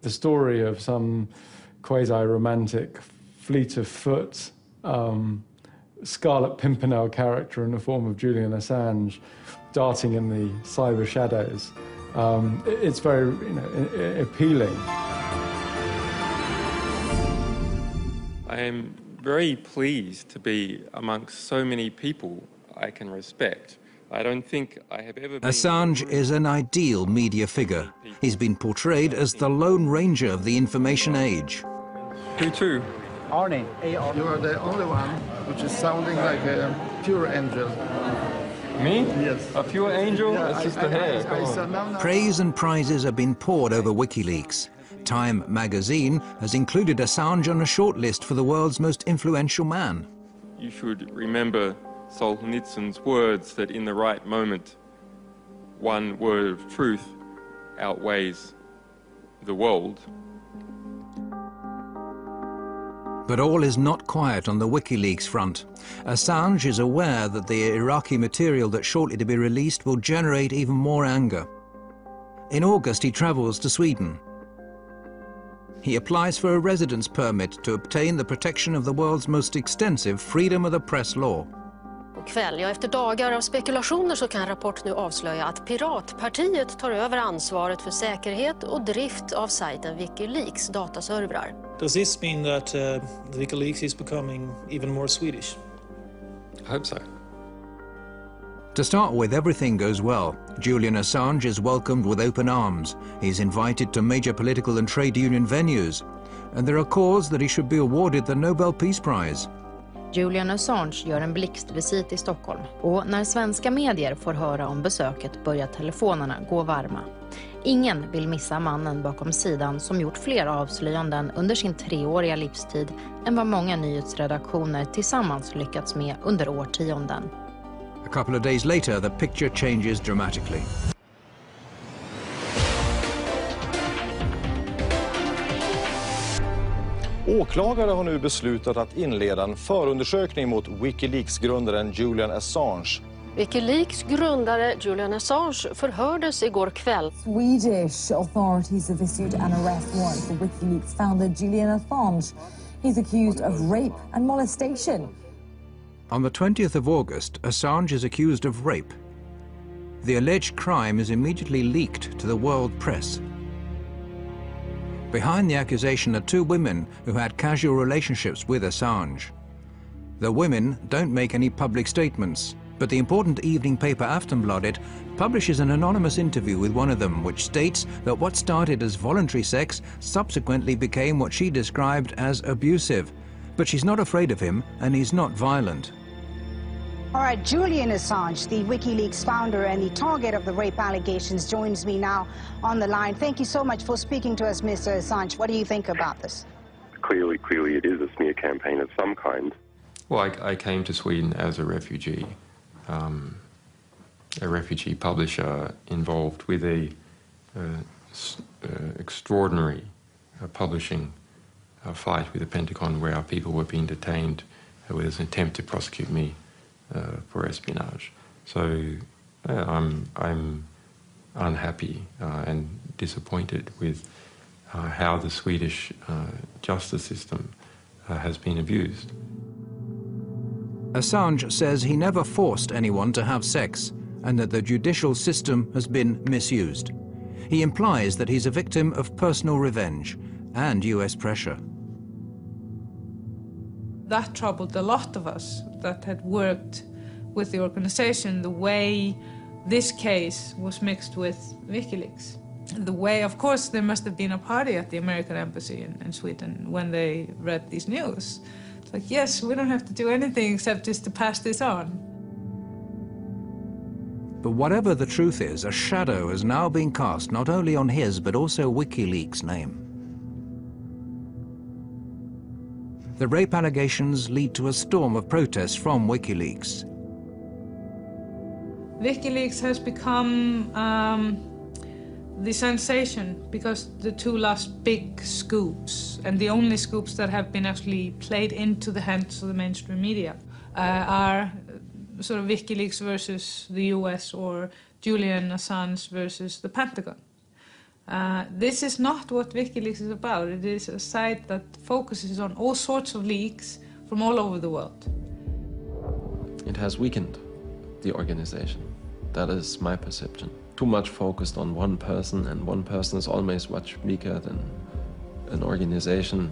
The story of some quasi-romantic, fleet of foot, Scarlet Pimpernel character in the form of Julian Assange darting in the cyber shadows. It's very appealing. I am very pleased to be amongst so many people I can respect. I don't think I have ever been... Assange is an ideal media figure. He's been portrayed as the Lone Ranger of the information age. Who to? Arnie. You are the only one which is sounding like a pure angel. Me? Yes. A pure angel? Yeah, that's just the hair. Praise and prizes have been poured over WikiLeaks. Time magazine has included Assange on a shortlist for the world's most influential man. You should remember Solzhenitsyn's words that in the right moment, one word of truth outweighs the world. But all is not quiet on the WikiLeaks front. Assange is aware that the Iraqi material that's shortly to be released will generate even more anger. In August, he travels to Sweden. He applies for a residence permit to obtain the protection of the world's most extensive freedom of the press law. Kväll, ja, efter dagar av spekulationer så kan Rapport nu avslöja att Piratpartiet tar över ansvaret för säkerhet och drift av sajten Wikileaks dataservrar. Does this mean that Wikileaks is becoming even more Swedish? I hope so. To start with, everything goes well. Julian Assange is welcomed with open arms. He's invited to major political and trade union venues. And there are calls that he should be awarded the Nobel Peace Prize. Julian Assange gör en blixtvisit i Stockholm och när svenska medier får höra om besöket börjar telefonerna gå varma. Ingen vill missa mannen bakom sidan som gjort fler avslöjanden under sin 3-åriga livstid än vad många nyhetsredaktioner tillsammans lyckats med under årtionden. A couple of days later, the picture changes dramatically. Åklagare har nu beslutat att inleda en förundersökning mot Wikileaks-grundaren Julian Assange. Wikileaks grundare Julian Assange förhördes igår kväll. Swedish authorities have issued an arrest warrant for Wikileaks founder Julian Assange. He's accused of rape and molestation. On the 20th of August, Assange is accused of rape. The alleged crime is immediately leaked to the world press. Behind the accusation are 2 women who had casual relationships with Assange. The women don't make any public statements, but the important evening paper Aftonbladet publishes an anonymous interview with one of them, which states that what started as voluntary sex subsequently became what she described as abusive. But she's not afraid of him, and he's not violent. All right, Julian Assange, the WikiLeaks founder and the target of the rape allegations, joins me now on the line. Thank you so much for speaking to us, Mr. Assange. What do you think about this? Clearly it is a smear campaign of some kind. Well, I came to Sweden as a refugee publisher involved with a extraordinary publishing fight with the Pentagon where our people were being detained with an attempt to prosecute me for espionage. So I'm unhappy and disappointed with how the Swedish justice system has been abused. Assange says he never forced anyone to have sex and that the judicial system has been misused. He implies that he's a victim of personal revenge and US pressure. That troubled a lot of us that had worked with the organization, the way this case was mixed with WikiLeaks. The way, of course, there must have been a party at the American embassy in Sweden when they read these news. It's like, yes, we don't have to do anything except just to pass this on. But whatever the truth is, a shadow has now been cast not only on his but also WikiLeaks' name. The rape allegations lead to a storm of protests from WikiLeaks. WikiLeaks has become the sensation because the 2 last big scoops, and the only scoops that have been actually played into the hands of the mainstream media, are sort of WikiLeaks versus the US or Julian Assange versus the Pentagon. This is not what WikiLeaks is about. It is a site that focuses on all sorts of leaks from all over the world. It has weakened the organization. That is my perception. Too much focused on one person, and one person is always much weaker than an organization.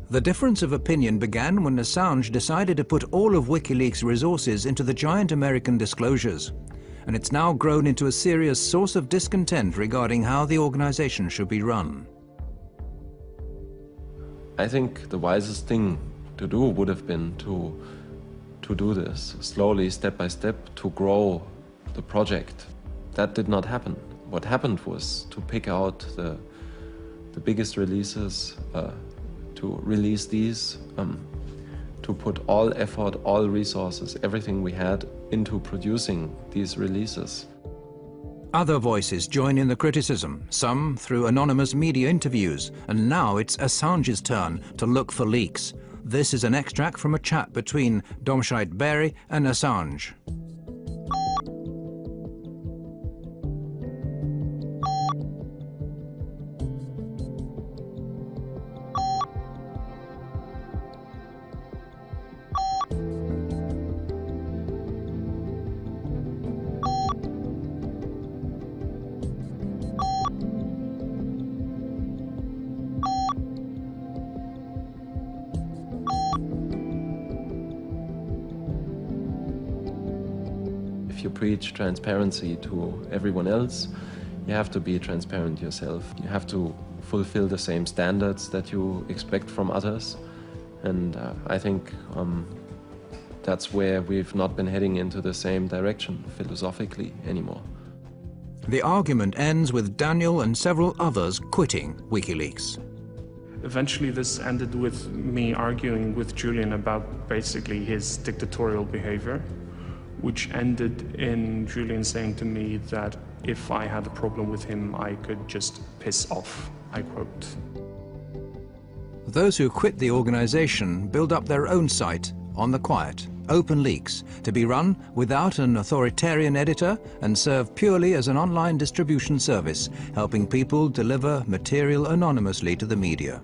The difference of opinion began when Assange decided to put all of WikiLeaks' resources into the giant American disclosures. And it's now grown into a serious source of discontent regarding how the organization should be run. I think the wisest thing to do would have been to do this slowly, step by step, to grow the project. That did not happen. What happened was to pick out the biggest releases, to release these, to put all effort, all resources, everything we had into producing these releases. Other voices join in the criticism, some through anonymous media interviews, and now it's Assange's turn to look for leaks. This is an extract from a chat between Domscheit-Berg and Assange. If you preach transparency to everyone else, you have to be transparent yourself. You have to fulfill the same standards that you expect from others. And I think that's where we've not been heading into the same direction philosophically anymore. The argument ends with Daniel and several others quitting WikiLeaks. Eventually this ended with me arguing with Julian about basically his dictatorial behavior, which ended in Julian saying to me that if I had a problem with him, I could just piss off, I quote. Those who quit the organization build up their own site on the quiet, OpenLeaks, to be run without an authoritarian editor and serve purely as an online distribution service, helping people deliver material anonymously to the media.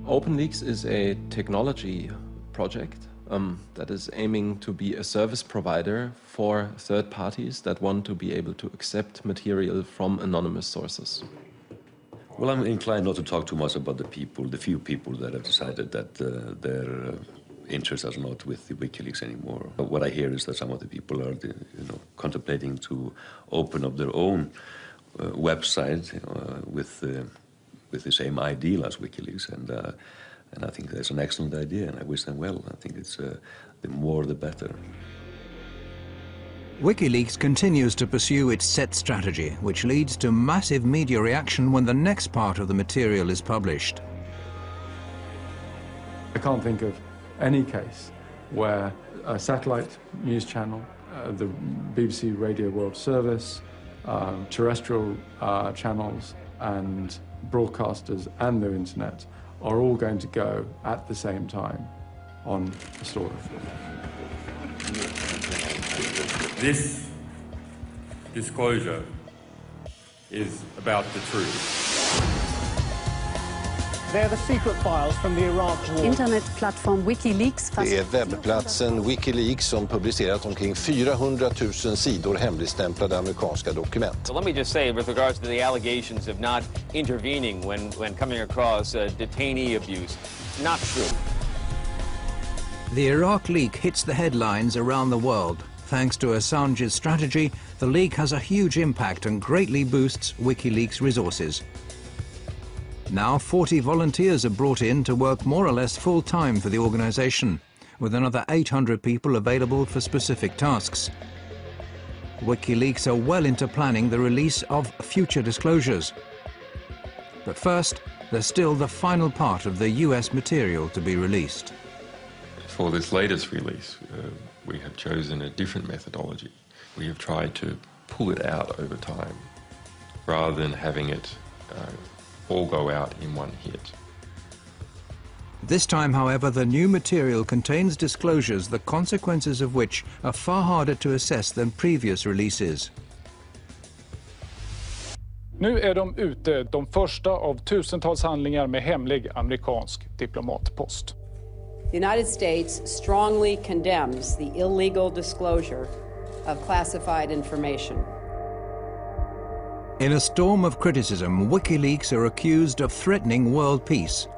OpenLeaks is a technology project that is aiming to be a service provider for third parties that want to be able to accept material from anonymous sources. Well, I'm inclined not to talk too much about the few people that have decided that their interests are not with the WikiLeaks anymore. But what I hear is that some of the people are contemplating to open up their own website with the same ideal as WikiLeaks, and I think that's an excellent idea, and I wish them well. I think it's the more the better. WikiLeaks continues to pursue its set strategy, which leads to massive media reaction when the next part of the material is published. I can't think of any case where a satellite news channel, the BBC Radio World Service, terrestrial channels and broadcasters and the internet are all going to go at the same time on a story. This disclosure is about the truth. They're the secret files from the Iraq war. Internetplattform Wikileaks. Det är webbplatsen Wikileaks som publicerat omkring 400 000 sidor hemligstämplade amerikanska dokument. So let me just say, with regards to the allegations of not intervening when coming across detainee abuse, not true. The Iraq leak hits the headlines around the world. Thanks to Assange's strategy, the leak has a huge impact and greatly boosts WikiLeaks' resources. Now 40 volunteers are brought in to work more or less full-time for the organization, with another 800 people available for specific tasks. WikiLeaks are well into planning the release of future disclosures. But first, there's still the final part of the US material to be released. For this latest release, we have chosen a different methodology. We have tried to pull it out over time, rather than having it all go out in one hit. This time, however, the new material contains disclosures, the consequences of which are far harder to assess than previous releases. Nu är de ute, de första av tusentals handlingar med hemlig amerikansk diplomatpost. The United States strongly condemns the illegal disclosure of classified information. In a storm of criticism, WikiLeaks are accused of threatening world peace.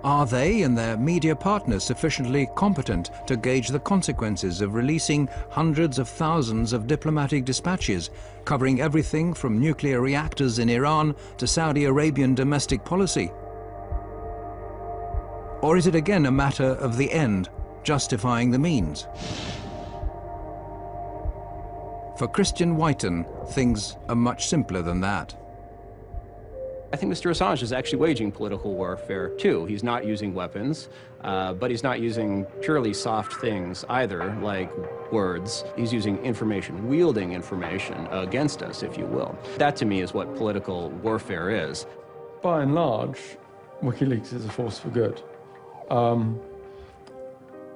Are they and their media partners sufficiently competent to gauge the consequences of releasing hundreds of thousands of diplomatic dispatches, covering everything from nuclear reactors in Iran to Saudi Arabian domestic policy? Or is it again a matter of the end justifying the means? For Christian Hrafnsson, things are much simpler than that. I think Mr. Assange is actually waging political warfare, too. He's not using weapons, but he's not using purely soft things either, like words. He's using information, wielding information against us, if you will. That, to me, is what political warfare is. By and large, WikiLeaks is a force for good.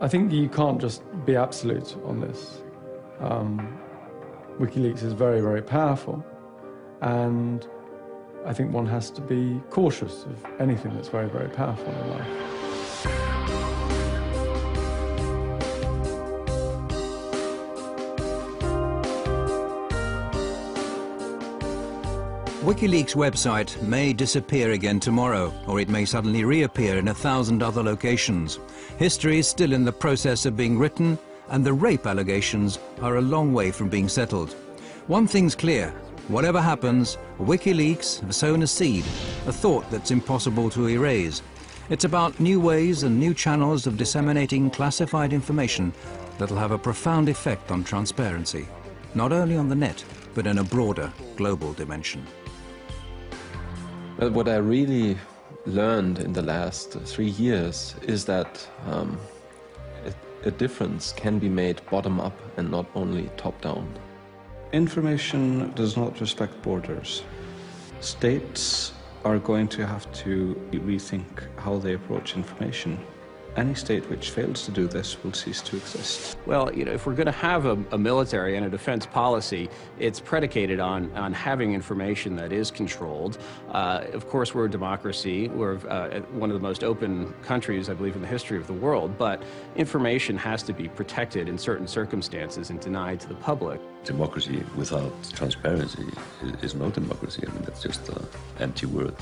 I think you can't just be absolute on this. WikiLeaks is very, very powerful, and I think one has to be cautious of anything that's very, very powerful in life. WikiLeaks' website may disappear again tomorrow, or it may suddenly reappear in 1,000 other locations. History is still in the process of being written, and the rape allegations are a long way from being settled. One thing's clear: whatever happens, WikiLeaks have sown a seed, a thought that's impossible to erase. It's about new ways and new channels of disseminating classified information that'll have a profound effect on transparency, not only on the net, but in a broader global dimension. Well, what I really learned in the last 3 years is that a difference can be made bottom-up and not only top-down. Information does not respect borders. States are going to have to rethink how they approach information. Any state which fails to do this will cease to exist. Well, you know, if we're going to have a military and a defense policy, it's predicated on having information that is controlled. Of course, we're a democracy. We're one of the most open countries, I believe, in the history of the world. But information has to be protected in certain circumstances and denied to the public. Democracy without transparency is no democracy. I mean, that's just an empty word.